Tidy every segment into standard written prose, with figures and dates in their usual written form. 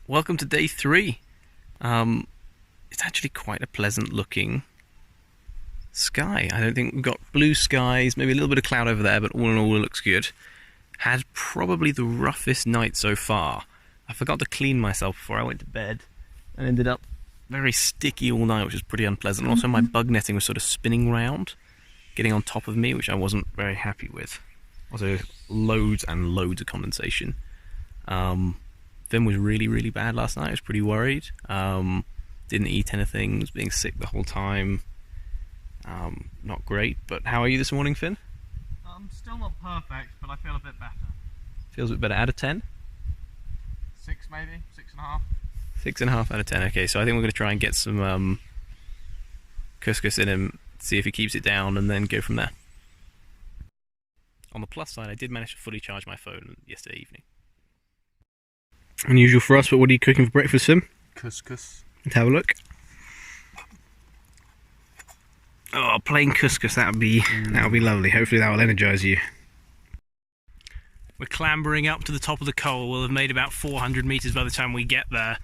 welcome to day 3. It's actually quite a pleasant looking sky. I don't think we've got blue skies, maybe a little bit of cloud over there, but all in all it looks good. Had probably the roughest night so far. I forgot to clean myself before I went to bed and ended up very sticky all night, which was pretty unpleasant. Also my bug netting was sort of spinning round, getting on top of me, which I wasn't very happy with. Also loads and loads of condensation. Finn was really bad last night. I was pretty worried. Didn't eat anything, was being sick the whole time. Not great, but how are you this morning, Finn? Still not perfect, but I feel a bit better. Feels a bit better. Out of 10? 6 maybe? 6.5? 6.5 out of 10. Okay, so I think we're going to try and get some couscous in him, see if he keeps it down, and then go from there. On the plus side, I did manage to fully charge my phone yesterday evening. Unusual for us, but what are you cooking for breakfast, Sim? Couscous. Let's have a look. Oh, plain couscous, that would be lovely. Hopefully that will energise you. We're clambering up to the top of the col. We'll have made about 400 metres by the time we get there.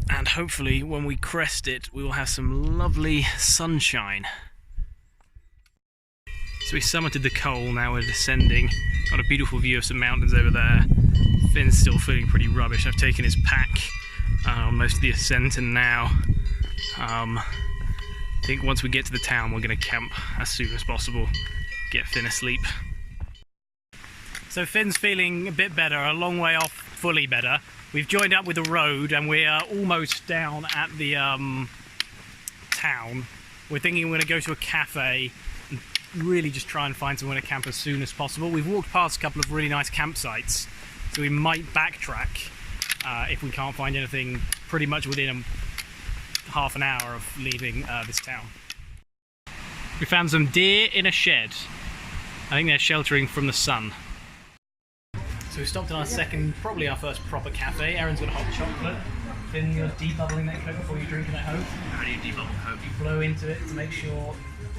And hopefully when we crest it, we will have some lovely sunshine. So we summited the col, now we're descending. Got a beautiful view of some mountains over there. Finn's still feeling pretty rubbish. I've taken his pack most of the ascent, and now I think once we get to the town we're going to camp as soon as possible, get Finn asleep. So Finn's feeling a bit better, a long way off fully better. We've joined up with the road and we're almost down at the town. We're thinking we're going to go to a cafe and really just try and find somewhere to camp as soon as possible. We've walked past a couple of really nice campsites, so we might backtrack if we can't find anything pretty much within half an hour of leaving this town. We found some deer in a shed. I think they're sheltering from the sun. So we stopped in our second, probably our first proper cafe. Aaron's got a hot chocolate. Finn, you're debubbling that Coke before you drink it at home. How do you debubble Coke? You blow into it to make sure.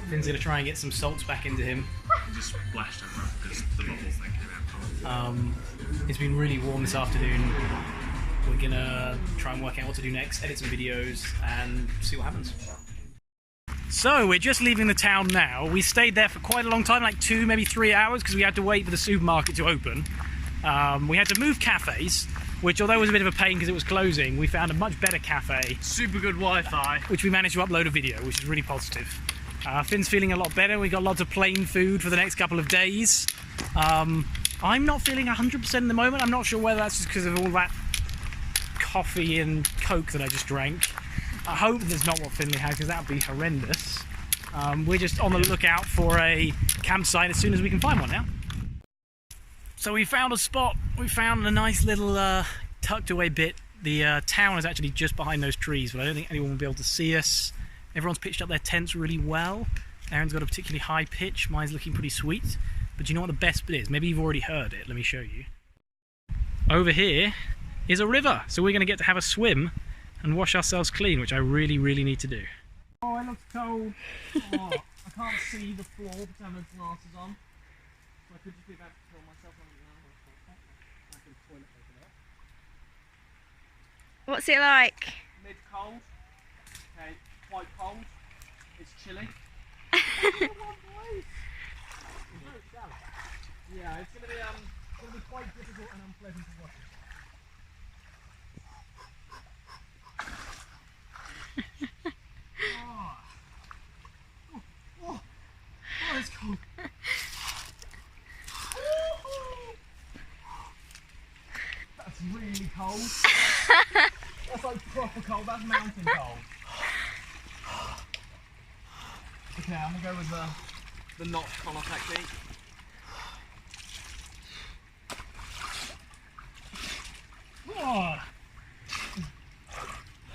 Finn's going to try and get some salts back into him. And just splashed over because the bottle's then came out. It's been really warm this afternoon. We're going to try and work out what to do next, edit some videos and see what happens. So we're just leaving the town now. We stayed there for quite a long time, like 2, maybe 3 hours, because we had to wait for the supermarket to open. We had to move cafes, which although was a bit of a pain because it was closing, we found a much better cafe. Super good Wi-Fi. Which we managed to upload a video, which is really positive. Finn's feeling a lot better. We got lots of plain food for the next couple of days. I'm not feeling 100% at the moment. I'm not sure whether that's just because of all that coffee and Coke that I just drank. I hope that's not what Finley had, because that would be horrendous. We're just on the lookout for a campsite as soon as we can find one now. So we found a spot. We found a nice little tucked away bit. The town is actually just behind those trees, but I don't think anyone will be able to see us. Everyone's pitched up their tents really well. Aaron's got a particularly high pitch. Mine's looking pretty sweet. But do you know what the best bit is? Maybe you've already heard it. Let me show you. Over here is a river, so we're going to get to have a swim and wash ourselves clean, which I really need to do. Oh, it looks cold. Oh, I can't see the floor because I have no glasses on, so I could just be about to kill myself on the ground. I can toilet paper there. What's it like? Mid cold. Okay, quite cold. It's chilly. Yeah, it's going to be quite difficult and unpleasant to watch it. Oh, it's cold. That's really cold. That's like proper cold. That's mountain cold. Okay, I'm gonna go with the not collar technique.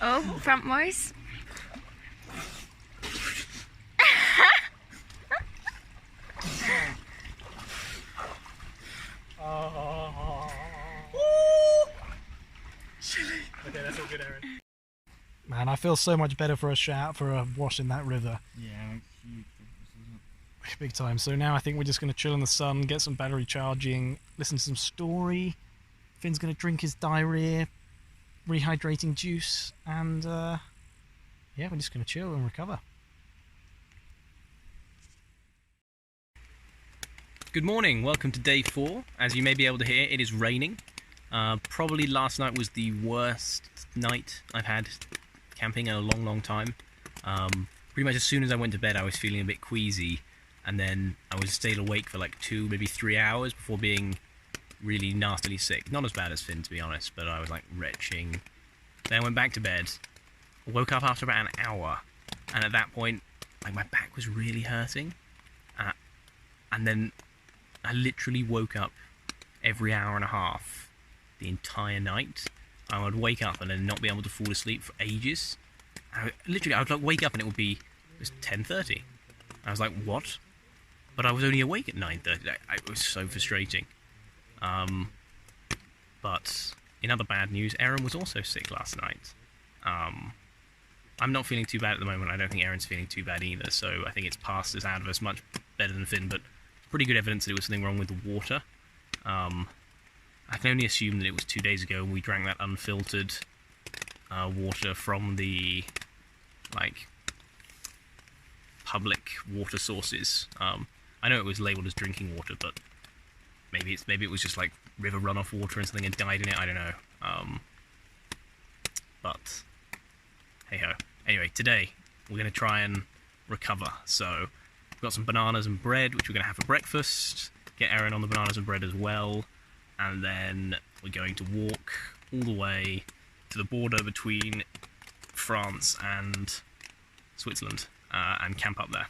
Oh, frontwards. Okay, that's all good, Aaron. Man, I feel so much better for a wash in that river. Yeah, huge difference, isn't it? Big time. So now I think we're just going to chill in the sun, get some battery charging, listen to some story, Finn's going to drink his diarrhea rehydrating juice, and yeah, we're just going to chill and recover. Good morning, welcome to day 4. As you may be able to hear, it is raining. Probably last night was the worst night I've had camping in a long time. Pretty much as soon as I went to bed I was feeling a bit queasy, and then I was stayed awake for like 2, maybe 3 hours before being really nastily sick. Not as bad as Finn, to be honest, but I was like retching. Then I went back to bed, woke up after about an hour, and at that point, like, my back was really hurting, and then I literally woke up every hour and a half the entire night. I would wake up and then not be able to fall asleep for ages. I would like wake up and it was 10:30. I was like, what? But I was only awake at 9:30. It was so frustrating. But in other bad news, Erin was also sick last night. I'm not feeling too bad at the moment. I don't think Erin's feeling too bad either, so I think it's passed us out of us much better than Finn, but pretty good evidence that it was something wrong with the water. I can only assume that it was 2 days ago when we drank that unfiltered water from the like public water sources. I know it was labelled as drinking water, but maybe it was just like river runoff water and something had died in it. I don't know. But hey ho. Anyway, today we're going to try and recover. So we've got some bananas and bread, which we're going to have for breakfast. Get Erin on the bananas and bread as well. And then we're going to walk all the way to the border between France and Switzerland and camp up there.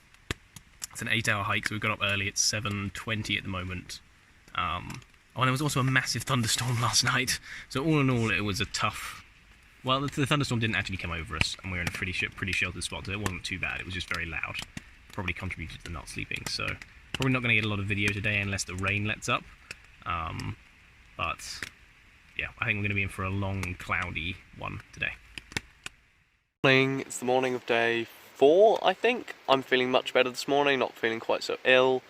It's an 8-hour hike, so we got up early. It's 7:20 at the moment. And there was also a massive thunderstorm last night. So all in all, it was a tough... Well, the thunderstorm didn't actually come over us, and we were in a pretty sheltered spot, so it wasn't too bad. It was just very loud. Probably contributed to not sleeping, so probably not going to get a lot of video today unless the rain lets up. But yeah, I think we're going to be in for a long, cloudy one today. Morning. It's the morning of day 4, I think. I'm feeling much better this morning, not feeling quite so ill.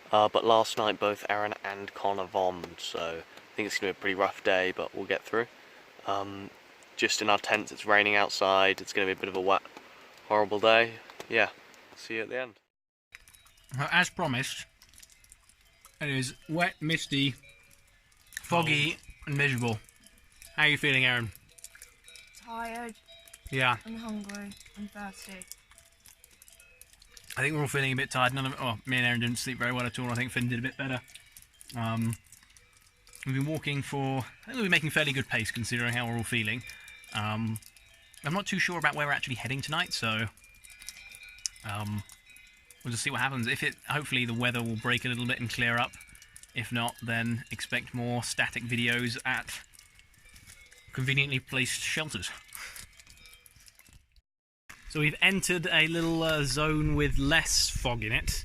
But last night both Erin and Connor vommed, so I think it's going to be a pretty rough day, but we'll get through. Just in our tents, it's raining outside. It's going to be a bit of a wet, horrible day. Yeah, see you at the end. As promised, it is wet, misty, foggy, and miserable. How are you feeling, Erin? Tired. Yeah. I'm hungry. I'm thirsty. I think we're all feeling a bit tired. Me and Erin didn't sleep very well at all. I think Finn did a bit better. We've been walking for... I think we've been making fairly good pace considering how we're all feeling. I'm not too sure about where we're actually heading tonight, so... we'll just see what happens. Hopefully the weather will break a little bit and clear up. If not, then expect more static videos at conveniently placed shelters. So we've entered a little zone with less fog in it,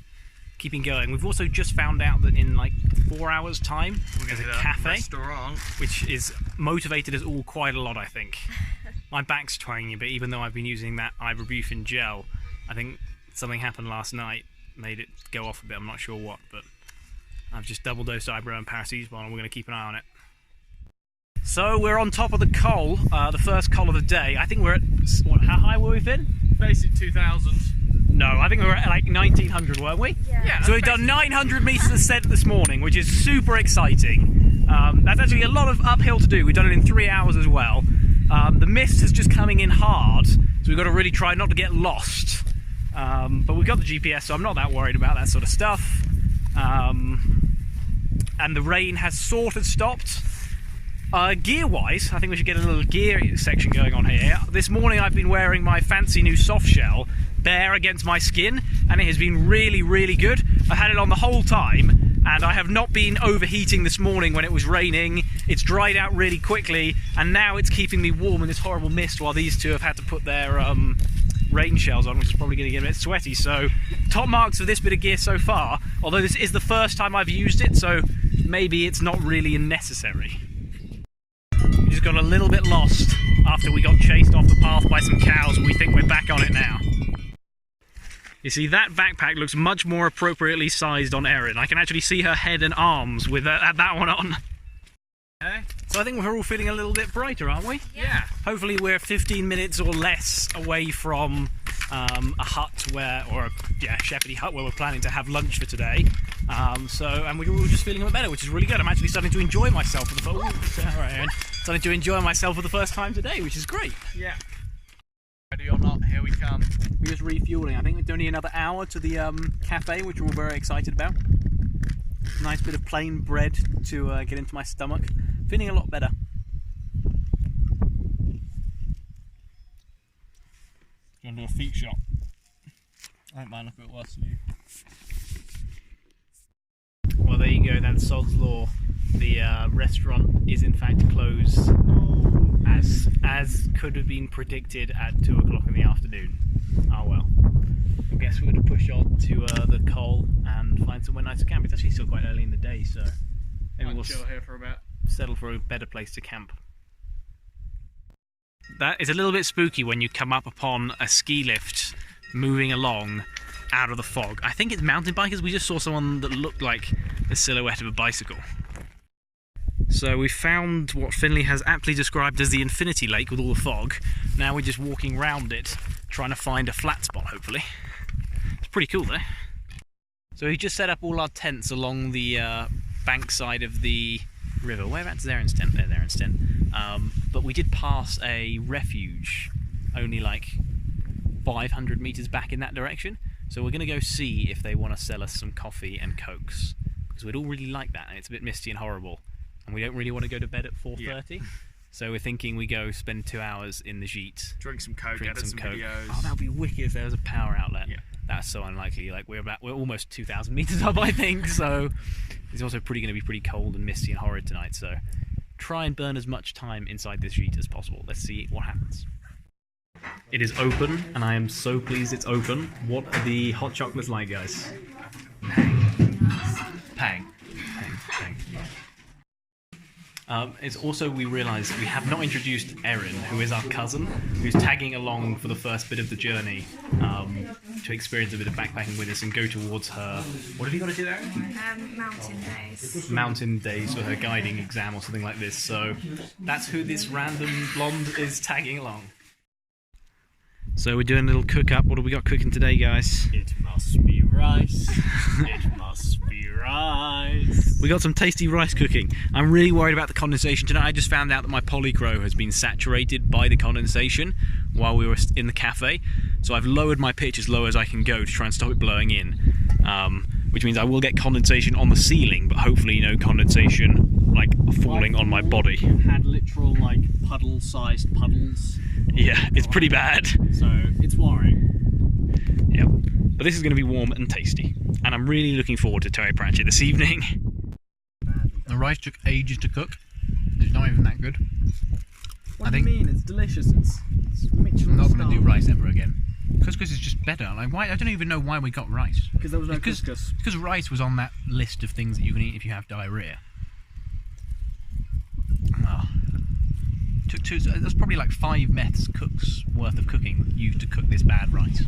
keeping going. We've also just found out that in like 4 hours time, there's a cafe, restaurant, which is motivated us all quite a lot, I think. My back's twanging a bit, even though I've been using that ibuprofen gel. I think something happened last night, made it go off a bit. I'm not sure what, but I've just double dosed Ibro and paracetamol, and we're going to keep an eye on it. So we're on top of the col, the first col of the day. I think we're at, how high were we, Finn? basic 2000. No, I think we were at like 1900, weren't we? Yeah. So we've done 900 metres ascent this morning, which is super exciting. That's actually a lot of uphill to do. We've done it in 3 hours as well. The mist is just coming in hard, so we've got to really try not to get lost. But we've got the GPS, so I'm not that worried about that sort of stuff. And the rain has sort of stopped. Gear-wise, I think we should get a little gear section going on here. This morning I've been wearing my fancy new soft shell, bare against my skin, and it has been really, really good. I've had it on the whole time, and I have not been overheating this morning when it was raining. It's dried out really quickly, and now it's keeping me warm in this horrible mist while these two have had to put their rain shells on, which is probably going to get a bit sweaty. So, top marks for this bit of gear so far, although this is the first time I've used it, so maybe it's not really necessary. We just got a little bit lost after we got chased off the path by some cows, and we think we're back on it now. You see, that backpack looks much more appropriately sized on Erin. I can actually see her head and arms with that one on. Okay. So I think we're all feeling a little bit brighter, aren't we? Yeah. Hopefully we're 15 minutes or less away from a hut or a Shepherdie hut where we're planning to have lunch for today. And we're all just feeling a bit better, which is really good. I'm actually starting to enjoy myself for the first time today, which is great. Yeah. Ready or not, here we come. We're just refueling. I think it's only another hour to the cafe, which we're all very excited about. Nice bit of plain bread to get into my stomach. Feeling a lot better. You want to do a feet shot? I don't mind if it worse than you. Well, there you go. That's Sod's Law. The restaurant is in fact closed, as could have been predicted at 2 o'clock in the afternoon. Oh well. I guess we're going to push on to the Col and find somewhere nice to camp. It's actually still quite early in the day, so maybe we'll chill here for a bit. Settle for a better place to camp. That is a little bit spooky when you come up upon a ski lift moving along out of the fog. I think it's mountain bikers. We just saw someone that looked like the silhouette of a bicycle. So we found what Finley has aptly described as the Infinity Lake with all the fog. Now we're just walking round it, trying to find a flat spot, hopefully. It's pretty cool though. So we just set up all our tents along the bank side of the river. Whereabouts is Aaron's tent? There, Aaron's tent. But we did pass a refuge only like 500 metres back in that direction. So we're going to go see if they want to sell us some coffee and cokes. Because we'd all really like that, and it's a bit misty and horrible. And we don't really want to go to bed at 4:30. Yeah. So we're thinking we go spend 2 hours in the gîte. Drink some coke, edit some videos. Oh, that would be wicked if there was a power outlet. Yeah. That's so unlikely. Like we're almost 2,000 meters up, I think. So it's also going to be pretty cold and misty and horrid tonight. So try and burn as much time inside this gîte as possible. Let's see what happens. It is open, and I am so pleased it's open. What are the hot chocolates like, guys? Pang. It's also, we realised we have not introduced Erin, who is our cousin, who's tagging along for the first bit of the journey to experience a bit of backpacking with us and go towards her... What have you got to do, Erin? Mountain days. Mountain days for her guiding exam or something like this. So that's who this random blonde is tagging along. So we're doing a little cook-up. What have we got cooking today, guys? It must be rice. It must be rice. We got some tasty rice cooking. I'm really worried about the condensation tonight. I just found out that my polycro has been saturated by the condensation while we were in the cafe. So I've lowered my pitch as low as I can go to try and stop it blowing in. Which means I will get condensation on the ceiling, but hopefully no condensation like falling on my body. Had literal like puddle-sized puddles. Yeah, it's pretty bad. So it's worrying. Yep. But this is going to be warm and tasty. And I'm really looking forward to Terry Pratchett this evening. The rice took ages to cook. It's not even that good. What do you mean? It's delicious. It's Michelin I'm not going to do star. rice ever again. Couscous is just better. Like, why? I don't even know why we got rice. Because there was no couscous. Because rice was on that list of things that you can eat if you have diarrhea. Oh. There's probably like 5 meths cooks worth of cooking used to cook this bad rice.